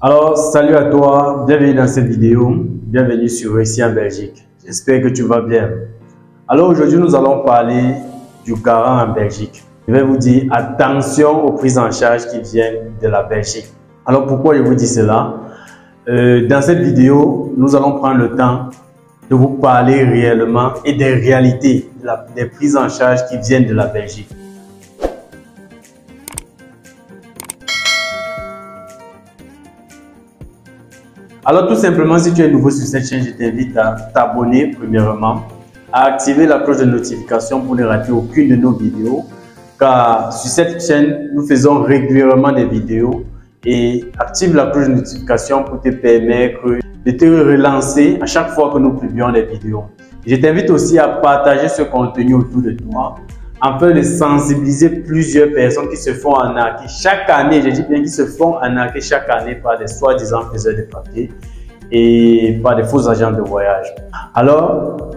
Alors, salut à toi, bienvenue dans cette vidéo, bienvenue sur Réussi en Belgique. J'espère que tu vas bien. Alors aujourd'hui, nous allons parler du garant en Belgique. Je vais vous dire attention aux prises en charge qui viennent de la Belgique. Alors pourquoi je vous dis cela? Dans cette vidéo, nous allons prendre le temps de vous parler réellement et des réalités des prises en charge qui viennent de la Belgique. Alors tout simplement, si tu es nouveau sur cette chaîne, je t'invite à t'abonner premièrement, à activer la cloche de notification pour ne rater aucune de nos vidéos, car sur cette chaîne, nous faisons régulièrement des vidéos et active la cloche de notification pour te permettre de te relancer à chaque fois que nous publions des vidéos. Je t'invite aussi à partager ce contenu autour de toi afin de sensibiliser plusieurs personnes qui se font arnaquer chaque année, je dis bien qui se font arnaquer chaque année par des soi-disant faiseurs de papier et par des faux agents de voyage. Alors,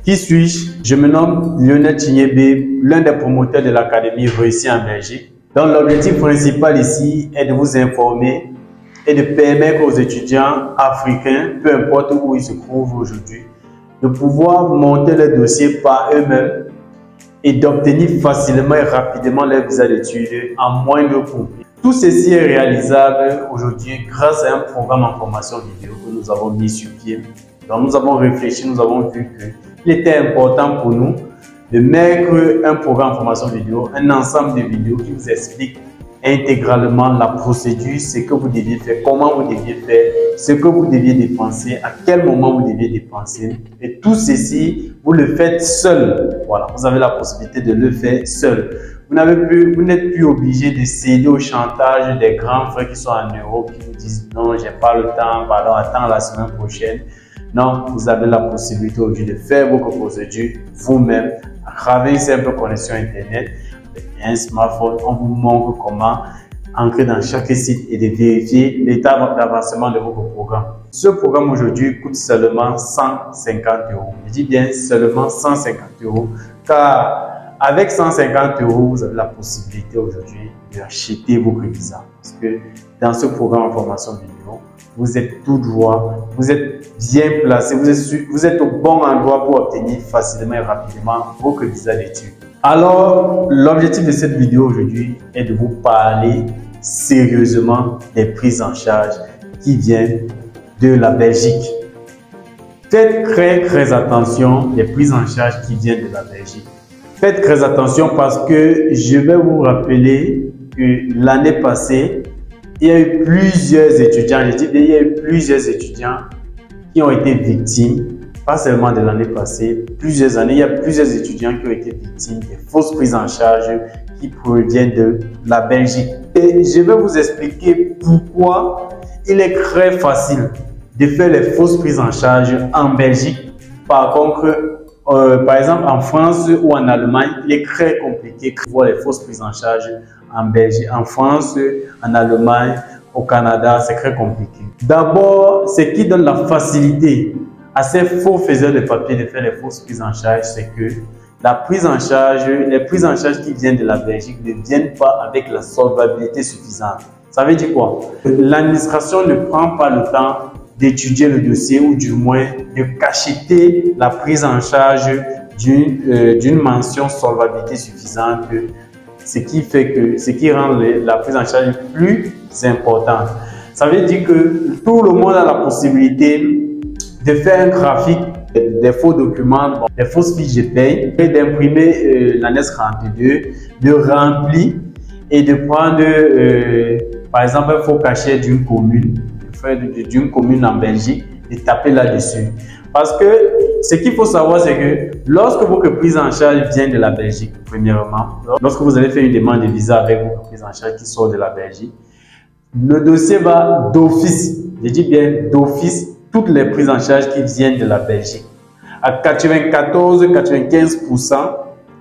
qui suis-je? Je me nomme Lionel Chinyebe, l'un des promoteurs de l'Académie Réussi en Belgique. Donc l'objectif principal ici est de vous informer et de permettre aux étudiants africains, peu importe où ils se trouvent aujourd'hui, de pouvoir monter le dossier par eux-mêmes et d'obtenir facilement et rapidement leur visa d'études en moindre coût. Tout ceci est réalisable aujourd'hui grâce à un programme en formation vidéo que nous avons mis sur pied. Donc nous avons réfléchi, nous avons vu qu'il était important pour nous de mettre un programme en formation vidéo, un ensemble de vidéos qui vous explique intégralement la procédure, ce que vous deviez faire, comment vous deviez faire, ce que vous deviez dépenser, à quel moment vous deviez dépenser. Et tout ceci, vous le faites seul. Voilà, vous avez la possibilité de le faire seul. Vous n'êtes plus obligé de céder au chantage des grands frères qui sont en Europe, qui vous disent non, j'ai pas le temps, pardon, attends la semaine prochaine. Non, vous avez la possibilité aujourd'hui de faire vos procédures vous-même à travers une simple connexion Internet. Un smartphone, on vous montre comment entrer dans chaque site et de vérifier l'état d'avancement de votre programme. Ce programme aujourd'hui coûte seulement 150 €. Je dis bien seulement 150 €, car avec 150 €, vous avez la possibilité aujourd'hui d'acheter votre visa. Parce que dans ce programme en formation vidéo, vous êtes tout droit, vous êtes bien placé, vous êtes au bon endroit pour obtenir facilement et rapidement votre visa d'études. Alors, l'objectif de cette vidéo aujourd'hui est de vous parler sérieusement des prises en charge qui viennent de la Belgique. Faites très attention des prises en charge qui viennent de la Belgique. Faites très attention parce que je vais vous rappeler que l'année passée, il y a eu plusieurs étudiants, je dis bien, il y a eu plusieurs étudiants qui ont été victimes, pas seulement de l'année passée, plusieurs années, il y a plusieurs étudiants qui ont été victimes des fausses prises en charge qui proviennent de la Belgique. Et je vais vous expliquer pourquoi il est très facile de faire les fausses prises en charge en Belgique. Par contre, par exemple en France ou en Allemagne, il est très compliqué de voir les fausses prises en charge en Belgique. En France, en Allemagne, au Canada, c'est très compliqué. D'abord, ce qui donne la facilité à ces faux faiseurs de papier de faire les fausses prises en charge, c'est que les prises en charge qui viennent de la Belgique ne viennent pas avec la solvabilité suffisante. Ça veut dire quoi? L'administration ne prend pas le temps d'étudier le dossier ou du moins de cacheter la prise en charge d'une mention solvabilité suffisante, ce qui rend la prise en charge plus importante. Ça veut dire que tout le monde a la possibilité de faire un graphique, des faux documents, des fausses fiches de paye, d'imprimer l'annexe 42, de remplir et de prendre par exemple un faux cachet d'une commune en Belgique et taper là-dessus. Parce que ce qu'il faut savoir, c'est que lorsque votre prise en charge vient de la Belgique, premièrement, lorsque vous allez faire une demande de visa avec votre prise en charge qui sort de la Belgique, le dossier va d'office, je dis bien d'office, toutes les prises en charge qui viennent de la Belgique. À 94-95%,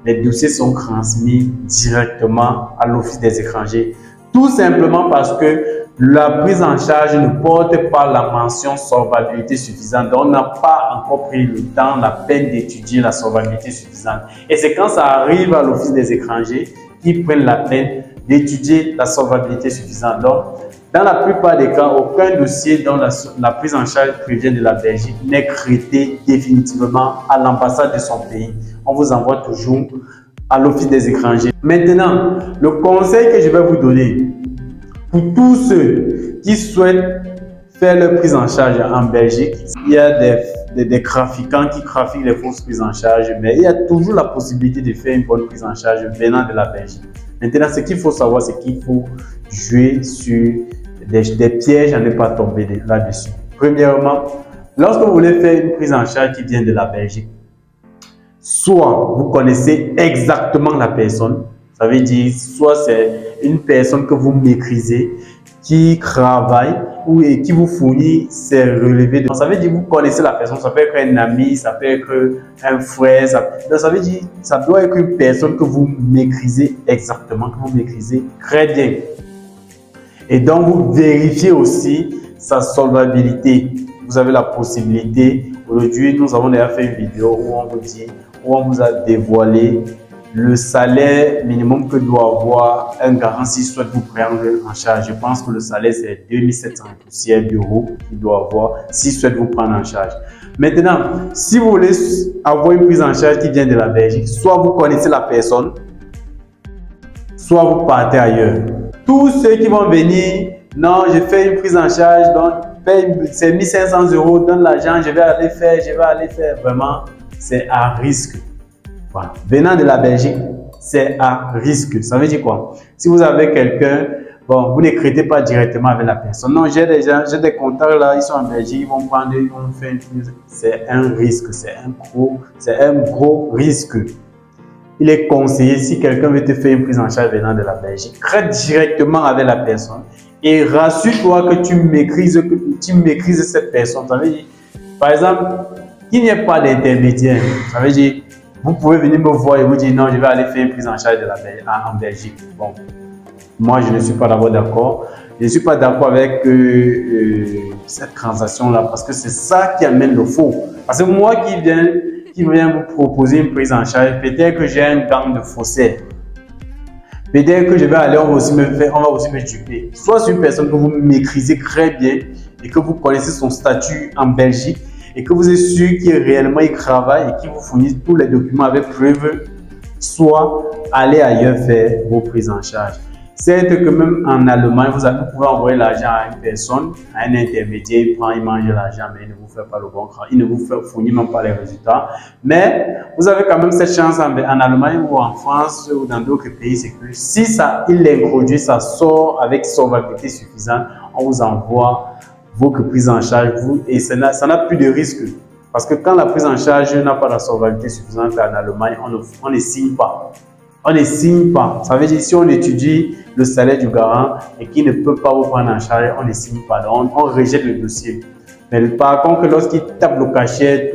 les dossiers sont transmis directement à l'Office des étrangers. Tout simplement parce que la prise en charge ne porte pas la mention solvabilité suffisante. Donc, on n'a pas encore pris le temps, la peine d'étudier la solvabilité suffisante. Et c'est quand ça arrive à l'Office des étrangers qu'ils prennent la peine d'étudier la solvabilité suffisante. Donc, Dans la plupart des cas, aucun dossier dont la prise en charge prévient de la Belgique n'est traité définitivement à l'ambassade de son pays. On vous envoie toujours à l'office des étrangers. Maintenant, le conseil que je vais vous donner pour tous ceux qui souhaitent faire leur prise en charge en Belgique, il y a des trafiquants qui trafiquent les fausses prises en charge, mais il y a toujours la possibilité de faire une bonne prise en charge venant de la Belgique. Maintenant, ce qu'il faut savoir, c'est qu'il faut jouer sur des pièges à ne pas tomber là-dessus. Premièrement, lorsque vous voulez faire une prise en charge qui vient de la Belgique, soit vous connaissez exactement la personne, ça veut dire soit c'est une personne que vous maîtrisez, qui travaille ou qui vous fournit ses relevés. Ça veut dire que vous connaissez la personne, ça peut être un ami, ça peut être un frère. Ça veut dire que ça doit être une personne que vous maîtrisez exactement, que vous maîtrisez très bien. Et donc, vous vérifiez aussi sa solvabilité. Vous avez la possibilité. Aujourd'hui, nous avons déjà fait une vidéo où on vous a dévoilé le salaire minimum que doit avoir un garant s'il souhaite vous prendre en charge. Je pense que le salaire, c'est 2700 poussières d'euros qu'il doit avoir s'il souhaite vous prendre en charge. Maintenant, si vous voulez avoir une prise en charge qui vient de la Belgique, soit vous connaissez la personne, soit vous partez ailleurs. Tous ceux qui vont venir, non, je fais une prise en charge, donc c'est 1500 euros, donne l'argent, je vais aller faire. Vraiment, c'est à risque. Voilà. Venant de la Belgique, c'est à risque. Ça veut dire quoi? Si vous avez quelqu'un, bon, vous ne traitez pas directement avec la personne. Non, j'ai des contacts là, ils sont en Belgique, ils vont prendre, ils vont faire une prise. C'est un risque, c'est un gros risque. Il est conseillé, si quelqu'un veut te faire une prise en charge venant de la Belgique, traite directement avec la personne et rassure-toi que tu maîtrises cette personne. Ça veut dire, par exemple, qu'il n'y ait pas d'intermédiaire. Ça veut dire, vous pouvez venir me voir et vous dire non, je vais aller faire une prise en charge en Belgique. Bon, moi je ne suis pas d'abord d'accord. Je ne suis pas d'accord avec cette transaction-là parce que c'est ça qui amène le faux. Parce que moi qui viens vous proposer une prise en charge, peut-être que j'ai un gang de faussaires. Peut-être que je vais aller, on va aussi me duper. Soit c'est une personne que vous maîtrisez très bien et que vous connaissez son statut en Belgique, et que vous êtes sûr qu'il réellement il travaille et qu'il vous fournit tous les documents avec preuve, soit aller ailleurs faire vos prises en charge. C'est que même en Allemagne, vous pouvez envoyer l'argent à une personne, à un intermédiaire, il prend, il mange l'argent, mais il ne vous fait pas le bon travail, il ne vous fournit même pas les résultats. Mais vous avez quand même cette chance en Allemagne ou en France ou dans d'autres pays, c'est que si il l'introduit, ça sort avec solvabilité suffisante, on vous envoie votre prise en charge, et ça n'a plus de risque. Parce que quand la prise en charge n'a pas la solvabilité suffisante en Allemagne, on ne signe pas. On ne signe pas. Ça veut dire si on étudie le salaire du garant et qu'il ne peut pas vous prendre en charge, on ne signe pas. Donc, on rejette le dossier. Mais par contre, lorsqu'il tape le cachet,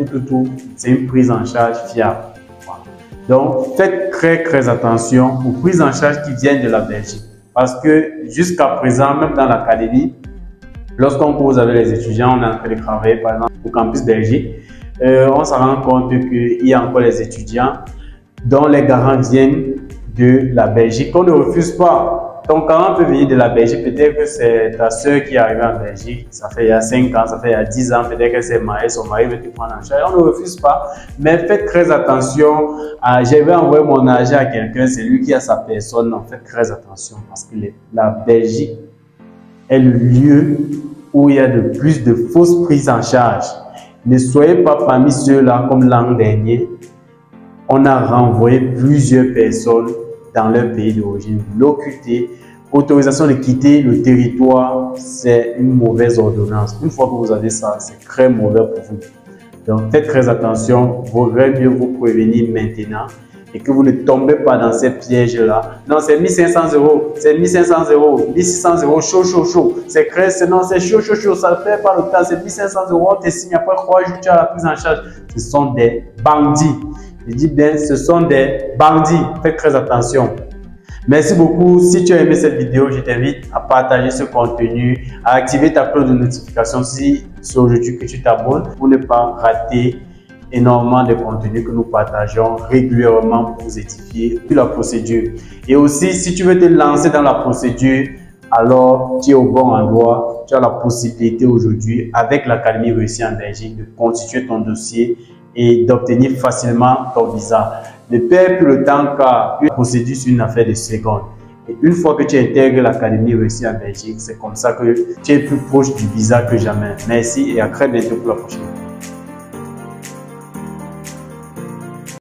c'est une prise en charge fiable. Voilà. Donc, faites très attention aux prises en charge qui viennent de la Belgique. Parce que jusqu'à présent, même dans l'académie, lorsqu'on pose avec les étudiants, on est en train de travailler par exemple au campus Belgique, on se rend compte qu'il y a encore les étudiants dont les garants viennent de la Belgique. On ne refuse pas. Ton garant peut venir de la Belgique, peut-être que c'est ta soeur qui est arrivée en Belgique, ça fait il y a 5 ans, ça fait il y a 10 ans, peut-être qu'elle s'est mariée, son mari veut te prendre en charge. On ne refuse pas, mais faites très attention. Je vais envoyer mon argent à quelqu'un, c'est lui qui a sa personne. Non, faites très attention parce que la Belgique est le lieu où il y a de plus de fausses prises en charge. Ne soyez pas parmi ceux-là comme l'an dernier. On a renvoyé plusieurs personnes dans leur pays d'origine. L'OQT, autorisation de quitter le territoire, c'est une mauvaise ordonnance. Une fois que vous avez ça, c'est très mauvais pour vous. Donc faites très attention, il vaudrait mieux vous prévenir maintenant et que vous ne tombez pas dans ces pièges-là. Non, c'est 1500 euros, c'est 1500 euros, 1600 euros, chaud. C'est chaud, ça ne fait pas le temps, c'est 1500 euros, on te signe après 3 jours, tu as la prise en charge. Ce sont des bandits. Je dis bien, ce sont des bandits. Faites très attention. Merci beaucoup. Si tu as aimé cette vidéo, je t'invite à partager ce contenu, à activer ta cloche de notification si c'est aujourd'hui que tu t'abonnes pour ne pas rater énormément de contenus que nous partageons régulièrement pour vous édifier sur la procédure. Et aussi, si tu veux te lancer dans la procédure alors tu es au bon endroit. Tu as la possibilité aujourd'hui, avec l'Académie Réussie en Belgique, de constituer ton dossier et d'obtenir facilement ton visa. Ne perds plus le temps car une procédure, c'est une affaire de secondes. Et une fois que tu intègres l'Académie Réussie en Belgique, c'est comme ça que tu es plus proche du visa que jamais. Merci et à très bientôt pour la prochaine.